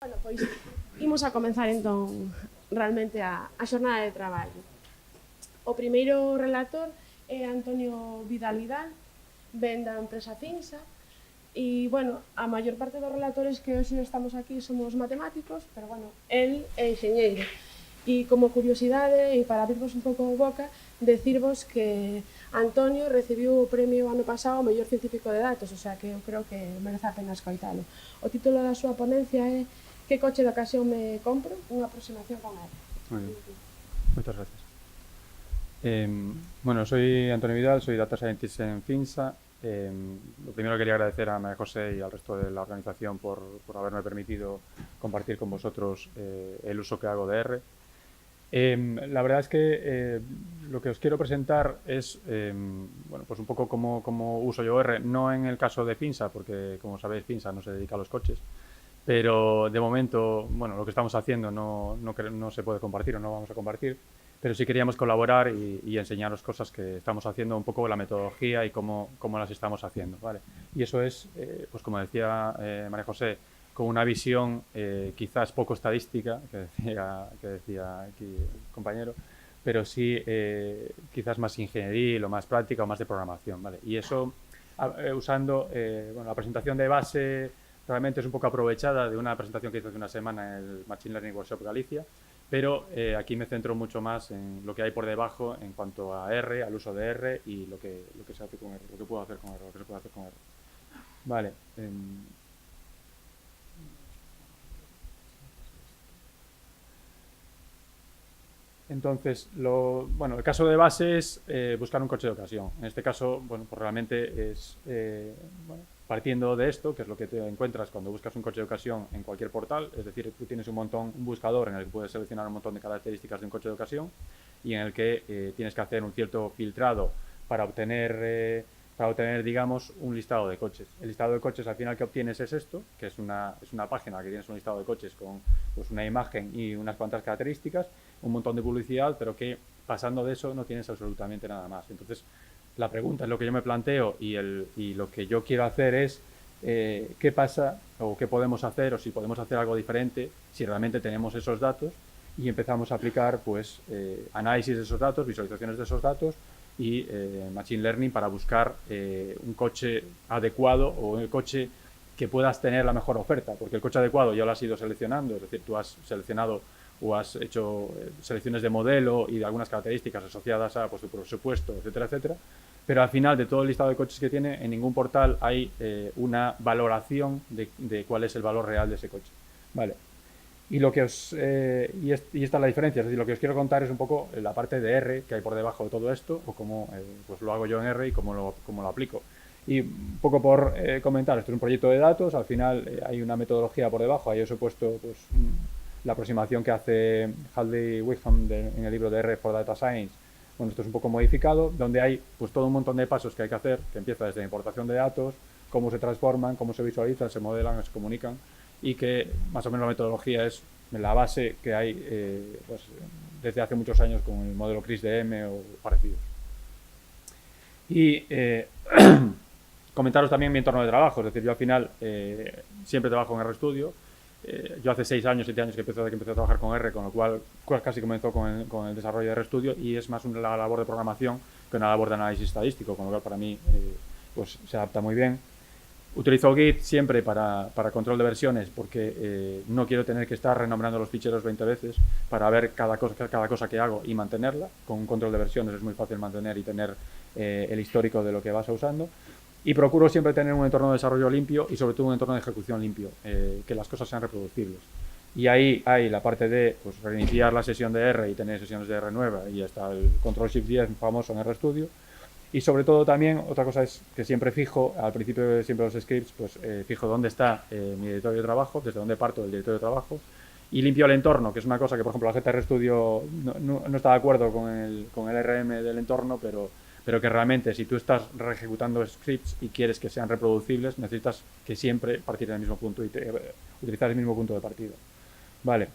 Bueno, pois imos a comenzar entón realmente a xornada de traballo. O primeiro relator é Antonio Vidal, ven da empresa Finsa, e, bueno, a maior parte dos relatores que hoxe estamos aquí somos matemáticos, pero, bueno, el é enxeñeiro. E como curiosidade, e para abrirvos un pouco a boca, decirvos que Antonio recibiu o premio ano pasado ao mellor científico de datos, o sea que eu creo que merece a pena escoitalo. O título da súa ponencia é Que coche de ocasión me compro? Unha aproximación con él. Muy bien, muchas gracias. Bueno, soy Antonio Vidal, soy Data Scientist en Finsa. Lo primero quería agradecer a María José y al resto de la organización por haberme permitido compartir con vosotros el uso que hago de R. La verdad es que lo que os quiero presentar es bueno, pues un poco cómo uso yo R, no en el caso de Finsa, porque como sabéis Finsa no se dedica a los coches, pero de momento, bueno, lo que estamos haciendo no se puede compartir o no vamos a compartir, pero sí queríamos colaborar y enseñaros cosas que estamos haciendo, un poco la metodología y cómo las estamos haciendo, ¿vale? Y eso es, pues como decía María José, con una visión quizás poco estadística, que decía aquí el compañero, pero sí quizás más ingenieril o más práctica o más de programación, ¿vale? Y eso usando bueno, la presentación de base realmente es un poco aprovechada de una presentación que hice hace una semana en el Machine Learning Workshop Galicia, pero aquí me centro mucho más en lo que hay por debajo en cuanto a R, al uso de R y lo que se hace con R, lo que puedo hacer con R, lo que se puede hacer con R. Vale. Entonces, bueno, el caso de base es buscar un coche de ocasión. En este caso, bueno, pues realmente es bueno, partiendo de esto, que es lo que te encuentras cuando buscas un coche de ocasión en cualquier portal, es decir, tú tienes un buscador en el que puedes seleccionar un montón de características de un coche de ocasión y en el que tienes que hacer un cierto filtrado para obtener, digamos, un listado de coches. El listado de coches al final que obtienes es esto, que es una página que tienes un listado de coches con pues, una imagen y unas cuantas características, un montón de publicidad, pero que pasando de eso no tienes absolutamente nada más. Entonces, la pregunta es lo que yo me planteo y lo que yo quiero hacer es qué pasa o qué podemos hacer o si podemos hacer algo diferente si realmente tenemos esos datos y empezamos a aplicar pues análisis de esos datos, visualizaciones de esos datos y machine learning para buscar un coche adecuado o el coche que puedas tener la mejor oferta, porque el coche adecuado ya lo has ido seleccionando, es decir, tú has seleccionado o has hecho selecciones de modelo y de algunas características asociadas a pues, tu presupuesto, etcétera, etcétera, pero al final de todo el listado de coches que tiene, en ningún portal hay una valoración de cuál es el valor real de ese coche. Vale. Y lo que y esta es la diferencia, es decir, lo que os quiero contar es un poco la parte de R que hay por debajo de todo esto, o cómo pues lo hago yo en R y cómo lo aplico. Y un poco por comentar, esto es un proyecto de datos, al final hay una metodología por debajo, ahí os he puesto pues, la aproximación que hace Hadley Wickham en el libro de R for Data Science. Bueno, esto es un poco modificado, donde hay pues todo un montón de pasos que hay que hacer, que empieza desde la importación de datos, cómo se transforman, cómo se visualizan, se modelan, se comunican, y que más o menos la metodología es la base que hay pues, desde hace muchos años con el modelo CRISDM o parecidos. Y comentaros también mi entorno de trabajo, es decir, yo al final siempre trabajo en RStudio. Yo hace 6 años, 7 años que empecé a trabajar con R, con lo cual casi comenzó con el desarrollo de RStudio y es más una labor de programación que una labor de análisis estadístico, con lo cual para mí pues se adapta muy bien. Utilizo Git siempre para control de versiones porque no quiero tener que estar renombrando los ficheros 20 veces para ver cada cosa que hago y mantenerla. Con un control de versiones es muy fácil mantener y tener el histórico de lo que vas usando. Y procuro siempre tener un entorno de desarrollo limpio y sobre todo un entorno de ejecución limpio, que las cosas sean reproducibles. Y ahí hay la parte de pues, reiniciar la sesión de R y tener sesiones de R nueva y hasta el Control-Shift-10 famoso en RStudio. Y sobre todo también, otra cosa es que siempre fijo, al principio de siempre los scripts, pues fijo dónde está mi directorio de trabajo, desde dónde parto del directorio de trabajo, y limpio el entorno, que es una cosa que, por ejemplo, la gente de RStudio no está de acuerdo con el RM del entorno, pero que realmente si tú estás ejecutando scripts y quieres que sean reproducibles, necesitas que siempre partir del mismo punto y utilizar el mismo punto de partida. Vale.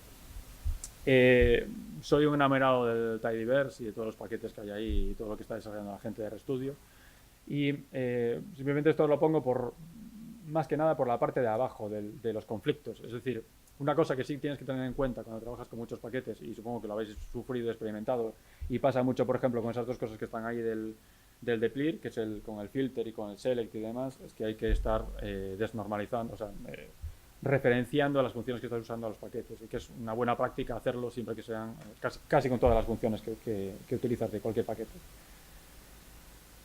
Soy un enamorado del Tidyverse y de todos los paquetes que hay ahí y todo lo que está desarrollando la gente de RStudio. Y simplemente esto lo pongo más que nada por la parte de abajo de los conflictos. Es decir, Una cosa que sí tienes que tener en cuenta cuando trabajas con muchos paquetes, y supongo que lo habéis sufrido y experimentado, y pasa mucho, por ejemplo, con esas dos cosas que están ahí del deplir, que es con el filter y con el select y demás, es que hay que estar desnormalizando, o sea, referenciando las funciones que estás usando a los paquetes, y que es una buena práctica hacerlo siempre que sean, casi con todas las funciones que utilizas de cualquier paquete.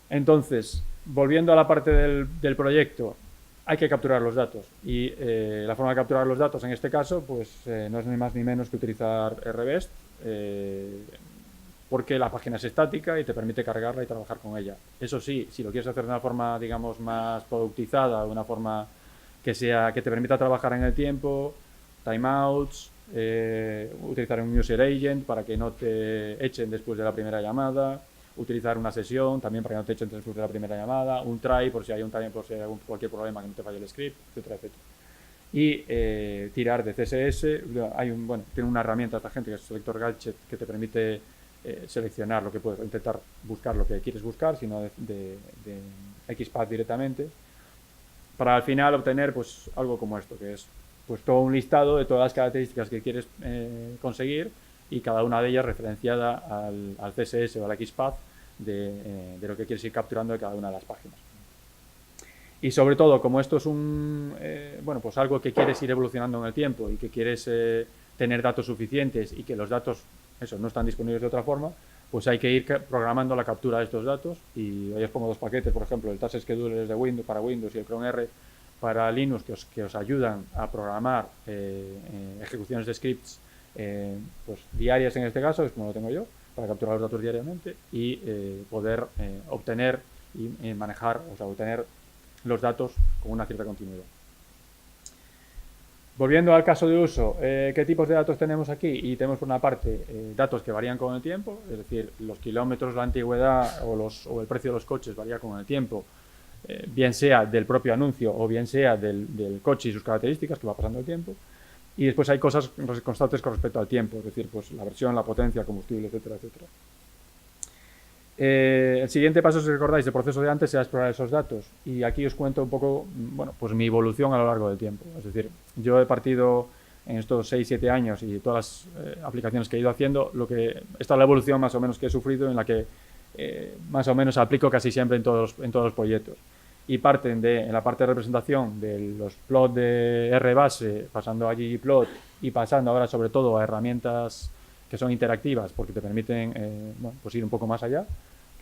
Entonces, volviendo a la parte del proyecto, hay que capturar los datos, y la forma de capturar los datos en este caso pues no es ni más ni menos que utilizar RBEST, porque la página es estática y te permite cargarla y trabajar con ella. Eso sí, si lo quieres hacer de una forma, digamos, más productizada, de una forma que te permita trabajar en el tiempo, timeouts, utilizar un user agent para que no te echen después de la primera llamada, utilizar una sesión también para que no te echen después de la primera llamada, un try por si hay cualquier problema que no te falle el script, etcétera, etcétera. Y tirar de CSS. Tiene una herramienta esta gente que es Selector Gadget, que te permite seleccionar lo que puedes, intentar buscar lo que quieres buscar, sino de XPath directamente, para al final obtener pues algo como esto, que es pues todo un listado de todas las características que quieres conseguir, y cada una de ellas referenciada al CSS o al XPath de lo que quieres ir capturando de cada una de las páginas. Y sobre todo, como esto es pues algo que quieres ir evolucionando en el tiempo y que quieres tener datos suficientes y que los datos no están disponibles de otra forma, pues hay que ir programando la captura de estos datos. Y hoy os pongo dos paquetes, por ejemplo, el Task Scheduler de Windows para Windows y el Cron R para Linux, que os ayudan a programar ejecuciones de scripts pues diarias en este caso, es como lo tengo yo, para capturar los datos diariamente y poder obtener y manejar, o sea, obtener los datos con una cierta continuidad. Volviendo al caso de uso, ¿qué tipos de datos tenemos aquí? Y tenemos por una parte datos que varían con el tiempo, es decir, los kilómetros, la antigüedad o el precio de los coches varía con el tiempo, bien sea del propio anuncio o bien sea del coche y sus características, que va pasando el tiempo. Y después hay cosas constantes con respecto al tiempo, es decir, pues la versión, la potencia, combustible, etcétera, etcétera. El siguiente paso, si recordáis, el proceso de antes era explorar esos datos, y aquí os cuento un poco, pues mi evolución a lo largo del tiempo. Es decir, yo he partido en estos 6-7 años y todas las aplicaciones que he ido haciendo, esta es la evolución más o menos que he sufrido, en la que más o menos aplico casi siempre en todos los proyectos. Y parten en la parte de representación de los plots de RBase, pasando a ggplot y pasando ahora sobre todo a herramientas que son interactivas porque te permiten pues ir un poco más allá.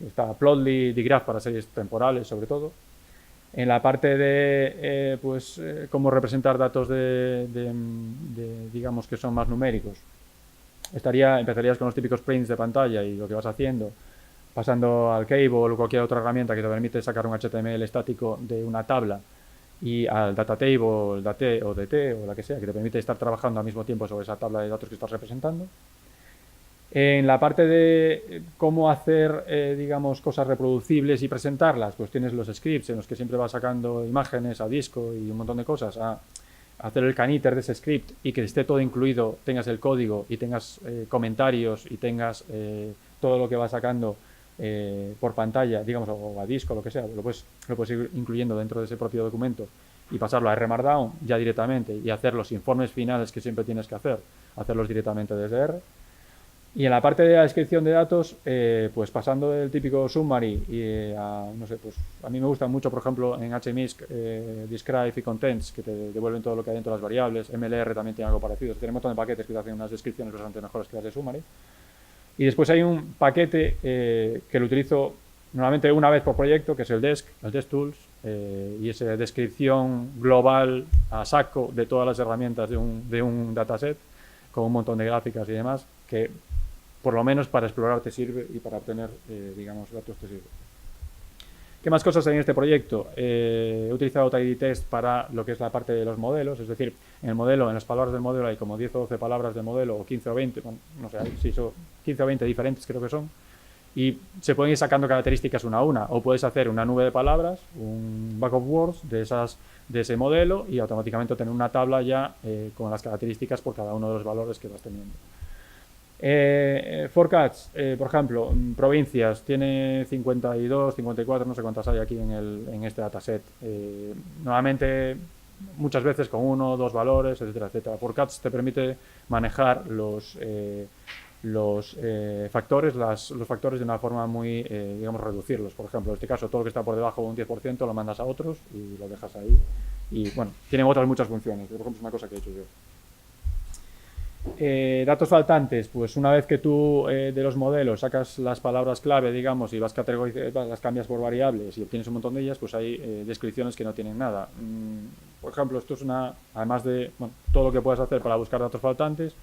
Está Plotly, dgraph para series temporales sobre todo. En la parte de cómo representar datos digamos que son más numéricos, empezarías con los típicos prints de pantalla y lo que vas haciendo, pasando al Cable o cualquier otra herramienta que te permite sacar un HTML estático de una tabla, y al Data Table, Date o DT o la que sea, que te permite estar trabajando al mismo tiempo sobre esa tabla de datos que estás representando. En la parte de cómo hacer, digamos, cosas reproducibles y presentarlas, pues tienes los scripts en los que siempre vas sacando imágenes a disco y un montón de cosas, a hacer el caniter de ese script y que esté todo incluido, tengas el código y tengas comentarios y tengas todo lo que vas sacando por pantalla, digamos, o a disco, lo que sea, lo puedes ir incluyendo dentro de ese propio documento y pasarlo a R Markdown ya directamente y hacer los informes finales que siempre tienes que hacerlos directamente desde R. Y en la parte de la descripción de datos, pues pasando del típico summary no sé, pues a mí me gustan mucho, por ejemplo, en HMISC, describe y contents, que te devuelven todo lo que hay dentro de las variables. MLR también tiene algo parecido. Tiene un montón de paquetes que te hacen unas descripciones bastante mejores que las de summary. Y después hay un paquete que lo utilizo normalmente una vez por proyecto, que es el Desk Tools, y es descripción global a saco de todas las herramientas de un dataset, con un montón de gráficas y demás, que por lo menos para explorar te sirve y para obtener, digamos, datos te sirve. ¿Qué más cosas hay en este proyecto? He utilizado TidyTest para lo que es la parte de los modelos, es decir, en las palabras del modelo hay como 10 o 12 palabras del modelo, o 15 o 20, no sé, si son 15 o 20 diferentes creo que son, y se pueden ir sacando características una a una, o puedes hacer una nube de palabras, un back of words de ese modelo, y automáticamente tener una tabla ya con las características por cada uno de los valores que vas teniendo. Forecast, por ejemplo, provincias, tiene 52, 54, no sé cuántas hay aquí en este dataset. Normalmente muchas veces con 1 o 2 valores, etcétera, etcétera. ForCats te permite manejar los factores de una forma muy, digamos, reducirlos. Por ejemplo, en este caso, todo lo que está por debajo de un 10% lo mandas a otros y lo dejas ahí. Y bueno, tienen otras muchas funciones. Por ejemplo, es una cosa que he hecho yo. Datos faltantes, pues una vez que tú de los modelos sacas las palabras clave, digamos, y las cambias por variables y obtienes un montón de ellas, pues hay descripciones que no tienen nada. Por ejemplo, esto es además de todo lo que puedes hacer para buscar datos faltantes,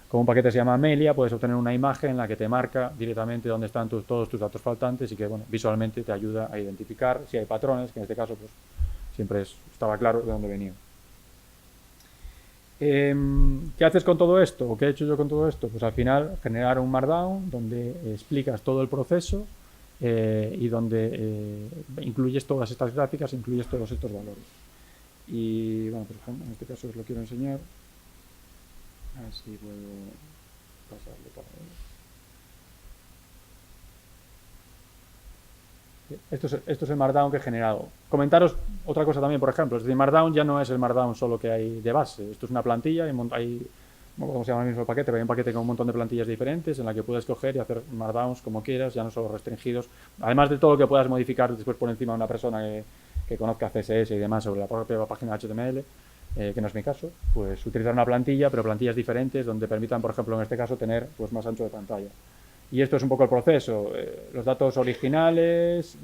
con un paquete que se llama Amelia, puedes obtener una imagen en la que te marca directamente dónde están todos tus datos faltantes y que visualmente te ayuda a identificar si hay patrones, que en este caso pues siempre estaba claro de dónde venían. ¿Qué haces con todo esto? ¿O qué he hecho yo con todo esto? Pues al final generar un Markdown donde explicas todo el proceso y donde incluyes todas estas gráficas, incluyes todos estos valores. Y bueno, por ejemplo, en este caso os lo quiero enseñar. Así puedo pasarlo para ver. Esto es el Markdown que he generado. Comentaros otra cosa también, por ejemplo. Es decir, Markdown ya no es el Markdown solo que hay de base. Esto es una plantilla, hay ¿cómo se llama el mismo paquete? Pero hay un paquete con un montón de plantillas diferentes en la que puedes coger y hacer Markdowns como quieras, ya no solo restringidos. Además de todo lo que puedas modificar después por encima de una persona que conozca CSS y demás sobre la propia página HTML, que no es mi caso, pues utilizar una plantilla, pero plantillas diferentes donde permitan, por ejemplo, en este caso, tener pues más ancho de pantalla. Y esto es un poco el proceso. Los datos originales,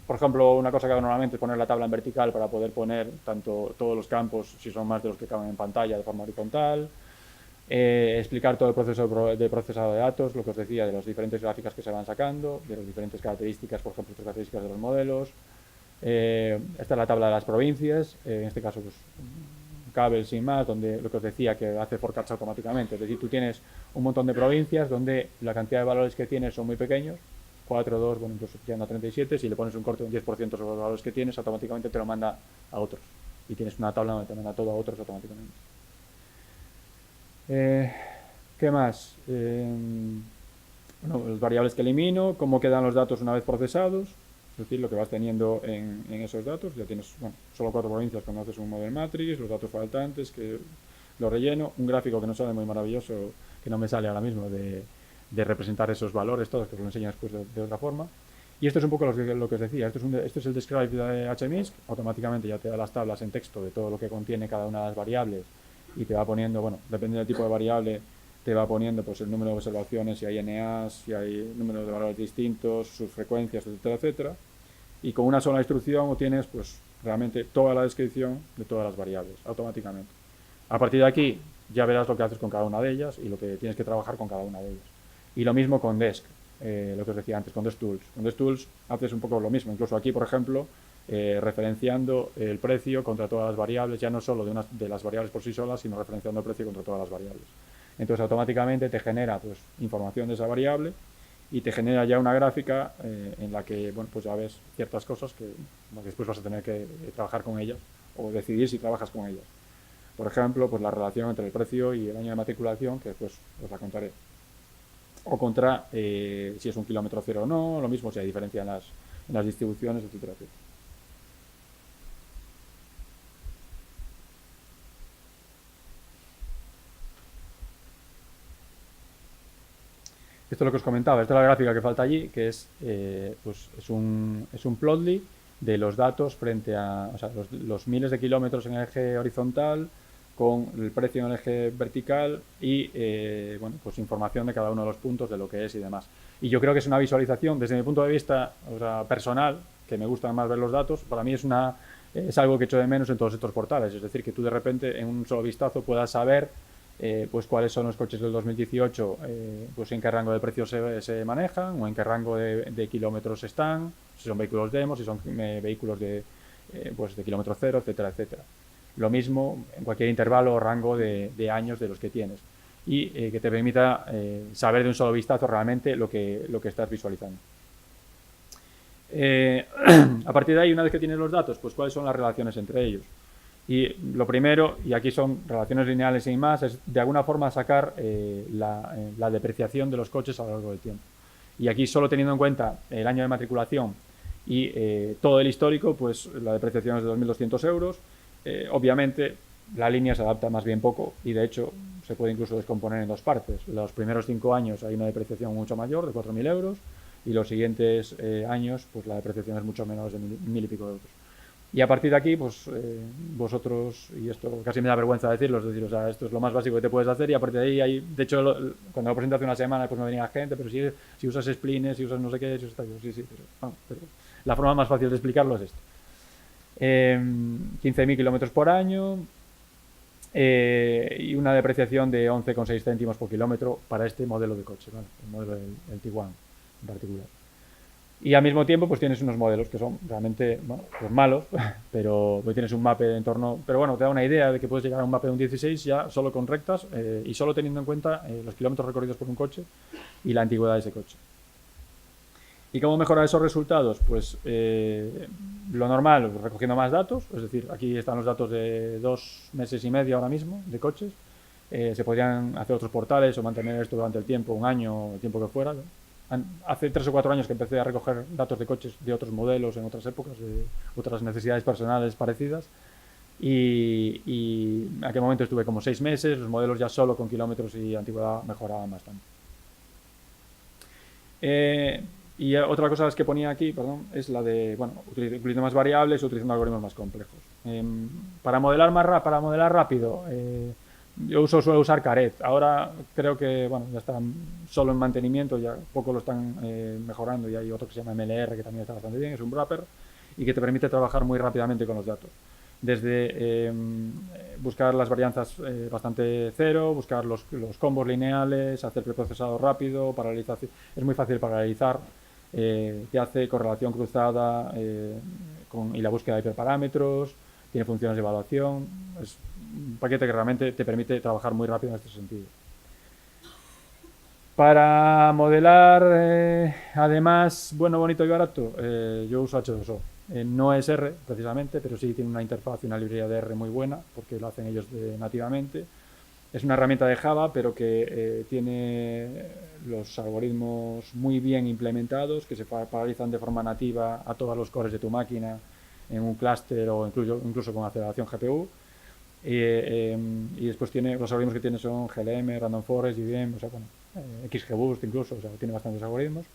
por ejemplo, una cosa que hago normalmente es poner la tabla en vertical para poder poner tanto todos los campos, si son más de los que caben en pantalla, de forma horizontal. Explicar todo el proceso de procesado de datos, lo que os decía, de las diferentes gráficas que se van sacando, de las diferentes características, por ejemplo, estas características de los modelos. Esta es la tabla de las provincias, en este caso pues Cabel sin más, donde lo que os decía que hace ForCats automáticamente, es decir, tú tienes un montón de provincias donde la cantidad de valores que tienes son muy pequeños, 4, 2, bueno, incluso llegando a 37, si le pones un corte de un 10% sobre los valores que tienes, automáticamente te lo manda a otros, y tienes una tabla donde te manda todo a otros automáticamente. ¿Qué más? Bueno, las variables que elimino, cómo quedan los datos una vez procesados, es decir, lo que vas teniendo en esos datos. Ya tienes solo 4 provincias cuando haces un model matrix, los datos faltantes que lo relleno, un gráfico que no sale muy maravilloso, que no me sale ahora mismo de representar esos valores todos, que os lo enseño después de otra forma. Y esto es un poco lo que os decía, esto es el describe de HMISC, automáticamente ya te da las tablas en texto de todo lo que contiene cada una de las variables y te va poniendo, bueno, dependiendo del tipo de variable, te va poniendo pues el número de observaciones, si hay NAs, si hay números de valores distintos, sus frecuencias, etcétera, etcétera. Y con una sola instrucción obtienes pues realmente toda la descripción de todas las variables, automáticamente. A partir de aquí ya verás lo que haces con cada una de ellas y lo que tienes que trabajar con cada una de ellas. Y lo mismo con Desk, lo que os decía antes, con DeskTools. Con DeskTools haces un poco lo mismo, incluso aquí, por ejemplo, referenciando el precio contra todas las variables, ya no solo de las variables por sí solas, sino referenciando el precio contra todas las variables. Entonces automáticamente te genera pues información de esa variable y te genera ya una gráfica en la que bueno, pues ya ves ciertas cosas que después vas a tener que trabajar con ellas o decidir si trabajas con ellas. Por ejemplo, pues la relación entre el precio y el año de matriculación, que después os la contaré. O contra si es un kilómetro cero o no, lo mismo si hay diferencia en las distribuciones, etcétera, etcétera. Esto es lo que os comentaba, esta es la gráfica que falta allí, que es, pues es un plotly de los datos frente a los miles de kilómetros en el eje horizontal, con el precio en el eje vertical y bueno, pues información de cada uno de los puntos de lo que es y demás. Y yo creo que es una visualización, desde mi punto de vista personal, que me gusta más ver los datos, para mí es algo que echo de menos en todos estos portales, es decir, que tú de repente en un solo vistazo puedas saber pues cuáles son los coches del 2018, pues en qué rango de precios se manejan o en qué rango de kilómetros están, si son vehículos demos, si son vehículos pues de kilómetro cero, etcétera, etcétera. Lo mismo en cualquier intervalo o rango de años de los que tienes y que te permita saber de un solo vistazo realmente lo que estás visualizando. A partir de ahí, una vez que tienes los datos, pues cuáles son las relaciones entre ellos. Y lo primero, y aquí son relaciones lineales y más, es de alguna forma sacar la depreciación de los coches a lo largo del tiempo. Y aquí solo teniendo en cuenta el año de matriculación y todo el histórico, pues la depreciación es de 2.200 euros Obviamente la línea se adapta más bien poco y de hecho se puede incluso descomponer en dos partes. Los primeros 5 años hay una depreciación mucho mayor, de 4.000 euros, y los siguientes años pues la depreciación es mucho menos, de 1.000 y pico euros. Y a partir de aquí, pues vosotros, y esto casi me da vergüenza decirlo, es decir, o sea, esto es lo más básico que te puedes hacer y a partir de ahí, de hecho, cuando lo presenté hace una semana, pues me venía gente, pero si usas splines, si usas no sé qué, si usas tal, sí, pero la forma más fácil de explicarlo es esto. 15.000 kilómetros por año y una depreciación de 11,6 céntimos por kilómetro para este modelo de coche, ¿vale? El modelo del Tiguan en particular. Y al mismo tiempo pues tienes unos modelos que son realmente, bueno, pues malos, pero pues tienes un mape en torno, pero bueno, te da una idea de que puedes llegar a un mape de un 16 ya solo con rectas y solo teniendo en cuenta los kilómetros recorridos por un coche y la antigüedad de ese coche. ¿Y cómo mejorar esos resultados? Pues lo normal, recogiendo más datos, es decir, aquí están los datos de 2 meses y medio ahora mismo de coches. Se podrían hacer otros portales o mantener esto durante el tiempo, un año, el tiempo que fuera, ¿no? Hace 3 o 4 años que empecé a recoger datos de coches de otros modelos en otras épocas, de otras necesidades personales parecidas. Y en aquel momento estuve como 6 meses, los modelos ya solo con kilómetros y antigüedad mejoraban bastante. Y otra cosa que ponía aquí, perdón, es la de, bueno, utilizando más variables, utilizando algoritmos más complejos. Para modelar rápido, yo suelo usar Caret. Ahora creo que, bueno, ya están solo en mantenimiento, ya poco lo están mejorando y hay otro que se llama MLR que también está bastante bien, es un wrapper y que te permite trabajar muy rápidamente con los datos. Desde buscar las varianzas bastante cero, buscar los combos lineales, hacer preprocesado rápido, paralización. Es muy fácil paralizar, te hace correlación cruzada y la búsqueda de hiperparámetros, tiene funciones de evaluación. Es un paquete que realmente te permite trabajar muy rápido en este sentido. Para modelar, además, bueno, bonito y barato, yo uso H2O. No es R, precisamente, pero sí tiene una interfaz y una librería de R muy buena, porque lo hacen ellos nativamente. Es una herramienta de Java, pero que tiene los algoritmos muy bien implementados, que se paralizan de forma nativa a todos los cores de tu máquina en un clúster o incluso con aceleración GPU. Y después tiene, los algoritmos que tiene son GLM, Random Forest, JVM, o sea, bueno, XGBoost incluso, o sea, tiene bastantes algoritmos.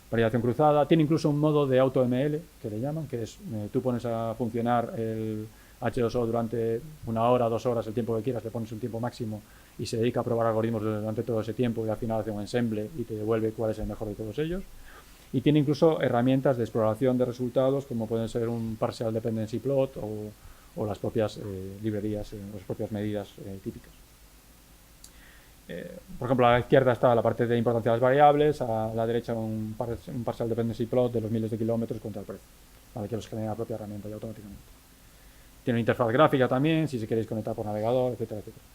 Variación cruzada, tiene incluso un modo de AutoML, que le llaman, que es, tú pones a funcionar el H2O durante 1 hora, 2 horas, el tiempo que quieras, le pones un tiempo máximo y se dedica a probar algoritmos durante todo ese tiempo y al final hace un ensemble y te devuelve cuál es el mejor de todos ellos. Y tiene incluso herramientas de exploración de resultados, como pueden ser un Partial Dependency Plot o las propias librerías, las propias medidas típicas. Por ejemplo, a la izquierda está la parte de importancia de las variables, a la derecha un Partial Dependency Plot de los miles de kilómetros contra el precio, para que los genere la propia herramienta ya automáticamente. Tiene una interfaz gráfica también, si se queréis conectar por navegador, etcétera, etcétera.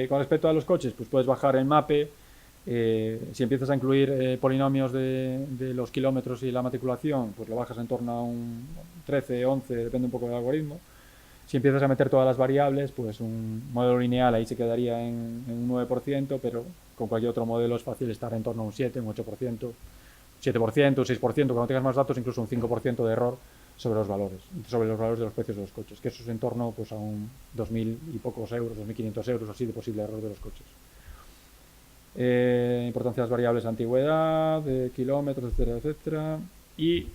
Con respecto a los coches, pues puedes bajar el mape. Si empiezas a incluir polinomios de los kilómetros y la matriculación, pues lo bajas en torno a un 13, 11, depende un poco del algoritmo. Si empiezas a meter todas las variables, pues un modelo lineal ahí se quedaría en un 9%, pero con cualquier otro modelo es fácil estar en torno a un 7, un 8%, 7%, 6%, cuando tengas más datos, incluso un 5% de error sobre los valores de los precios de los coches, que eso es en torno pues, a un 2.000 y pocos euros, 2.500 euros así de posible error de los coches. Importancia de las variables de antigüedad, de kilómetros, etcétera, etcétera. Y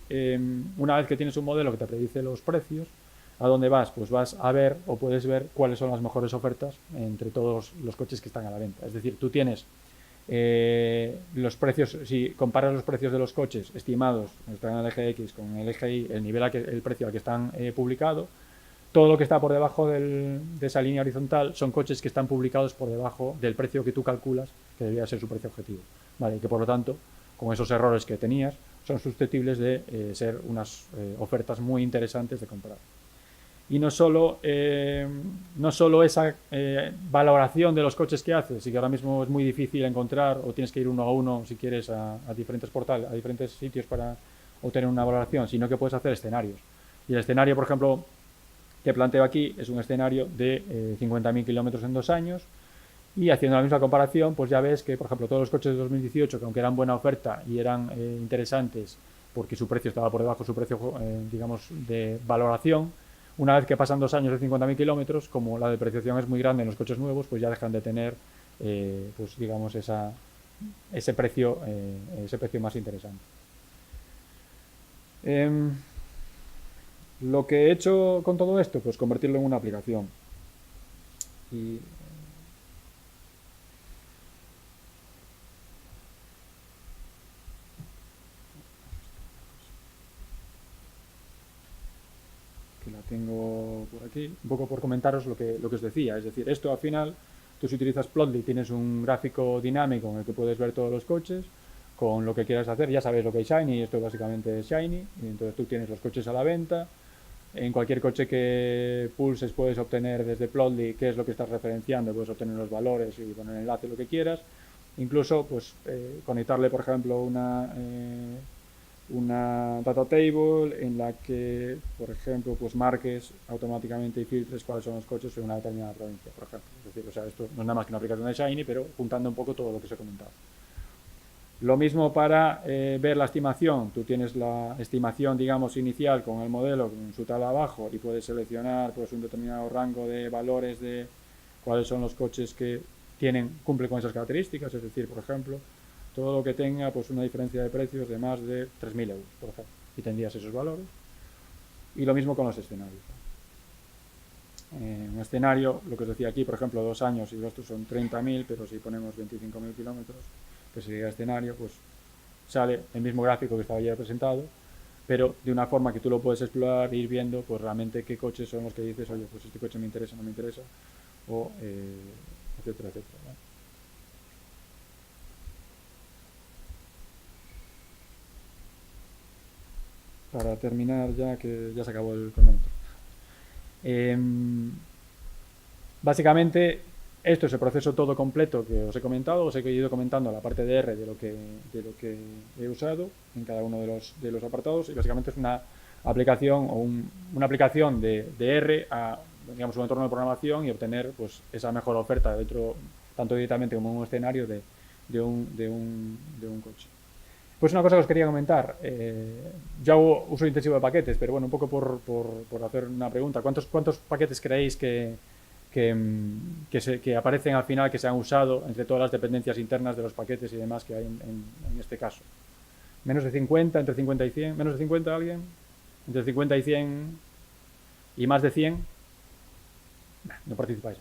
una vez que tienes un modelo que te predice los precios, ¿a dónde vas? Pues vas a ver o puedes ver cuáles son las mejores ofertas entre todos los coches que están a la venta. Es decir, tú tienes los precios, si comparas los precios de los coches estimados, están en el eje X con el eje Y, el precio al que están publicados, todo lo que está por debajo de esa línea horizontal son coches que están publicados por debajo del precio que tú calculas que debería ser su precio objetivo, ¿vale? Y que por lo tanto, con esos errores que tenías, son susceptibles de ser unas ofertas muy interesantes de comprar. Y no solo esa valoración de los coches que haces, y que ahora mismo es muy difícil encontrar, o tienes que ir uno a uno si quieres a diferentes portales, a diferentes sitios para obtener una valoración, sino que puedes hacer escenarios. Y el escenario, por ejemplo, que planteo aquí es un escenario de 50.000 kilómetros en 2 años, y haciendo la misma comparación, pues ya ves que, por ejemplo, todos los coches de 2018, que aunque eran buena oferta y eran interesantes porque su precio estaba por debajo de su precio, digamos, de valoración, Una vez que pasan 2 años de 50.000 kilómetros, como la depreciación es muy grande en los coches nuevos, pues ya dejan de tener, pues digamos, ese precio más interesante. Lo que he hecho con todo esto, pues convertirlo en una aplicación. Y que la tengo por aquí, un poco por comentaros lo que os decía. Es decir, esto al final, tú si utilizas Plotly tienes un gráfico dinámico en el que puedes ver todos los coches, con lo que quieras hacer, ya sabes lo que es Shiny, esto básicamente es Shiny, y entonces tú tienes los coches a la venta. En cualquier coche que pulses puedes obtener desde Plotly qué es lo que estás referenciando, puedes obtener los valores y poner el enlace, lo que quieras. Incluso pues conectarle, por ejemplo, una data table en la que, por ejemplo, pues marques automáticamente y filtres cuáles son los coches en una determinada provincia, por ejemplo. Es decir, o sea, esto no es nada más que una aplicación de Shiny, pero juntando un poco todo lo que os he comentado. Lo mismo para ver la estimación. Tú tienes la estimación, digamos, inicial con el modelo en su tabla abajo y puedes seleccionar pues, un determinado rango de valores de cuáles son los coches que cumplen con esas características. Es decir, por ejemplo, todo lo que tenga pues, una diferencia de precios de más de 3.000 euros, por ejemplo. Y tendrías esos valores. Y lo mismo con los escenarios. Un escenario, lo que os decía aquí, por ejemplo, 2 años y los otros son 30.000, pero si ponemos 25.000 kilómetros, que sería escenario, pues sale el mismo gráfico que estaba ya presentado, pero de una forma que tú lo puedes explorar e ir viendo pues realmente qué coches son los que dices, oye, pues este coche me interesa, no me interesa, o etcétera, etcétera, ¿no? Para terminar ya, que ya se acabó el cronómetro. Básicamente esto es el proceso todo completo que os he comentado, os he ido comentando la parte de R de lo que he usado en cada uno de los apartados, y básicamente es una aplicación o una aplicación de R a, digamos, un entorno de programación y obtener pues esa mejor oferta dentro, tanto directamente como en un escenario de un coche. Pues una cosa que os quería comentar, yo hago uso intensivo de paquetes, pero bueno, un poco por hacer una pregunta, ¿cuántos paquetes creéis que aparecen al final, que se han usado entre todas las dependencias internas de los paquetes y demás que hay en este caso? ¿Menos de 50, entre 50 y 100? ¿Menos de 50 alguien? ¿Entre 50 y 100? ¿Y más de 100? No participáis.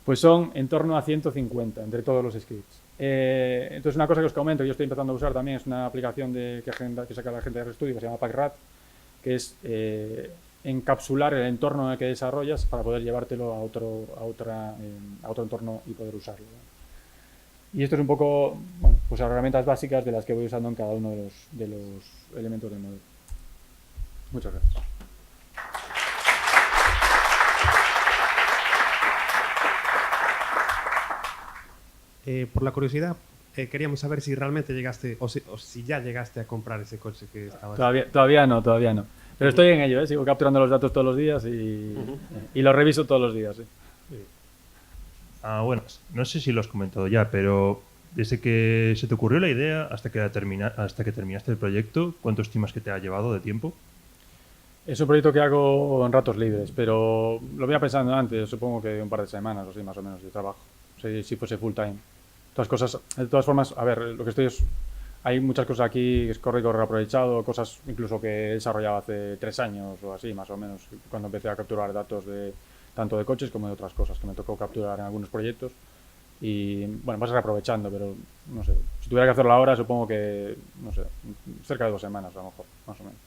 Pues son en torno a 150 entre todos los scripts. Entonces una cosa que os comento, yo estoy empezando a usar también, es una aplicación que saca la gente de RStudio que se llama PackRat, que es encapsular el entorno en el que desarrollas para poder llevártelo a otro entorno y poder usarlo, ¿no? Y esto es un poco, bueno, pues herramientas básicas de las que voy usando en cada uno de los elementos del modelo. Muchas gracias. Por la curiosidad, queríamos saber si realmente llegaste, o si ya llegaste a comprar ese coche que estabas... Todavía no. Pero estoy en ello, sigo capturando los datos todos los días y los reviso todos los días. Bueno, no sé si lo has comentado ya, pero desde que se te ocurrió la idea hasta que terminaste el proyecto, ¿cuánto estimas que te ha llevado de tiempo? Es un proyecto que hago en ratos libres, pero lo había pensando antes, supongo que un par de semanas o así más o menos de trabajo, si fuese full time. De todas formas, a ver, lo que estoy es... Hay muchas cosas aquí que es corre aprovechado, cosas incluso que he desarrollado hace 3 años o así, más o menos, cuando empecé a capturar datos tanto de coches como de otras cosas que me tocó capturar en algunos proyectos. Y bueno, vas reaprovechando, pero no sé, si tuviera que hacerlo ahora, supongo que, no sé, cerca de 2 semanas a lo mejor, más o menos.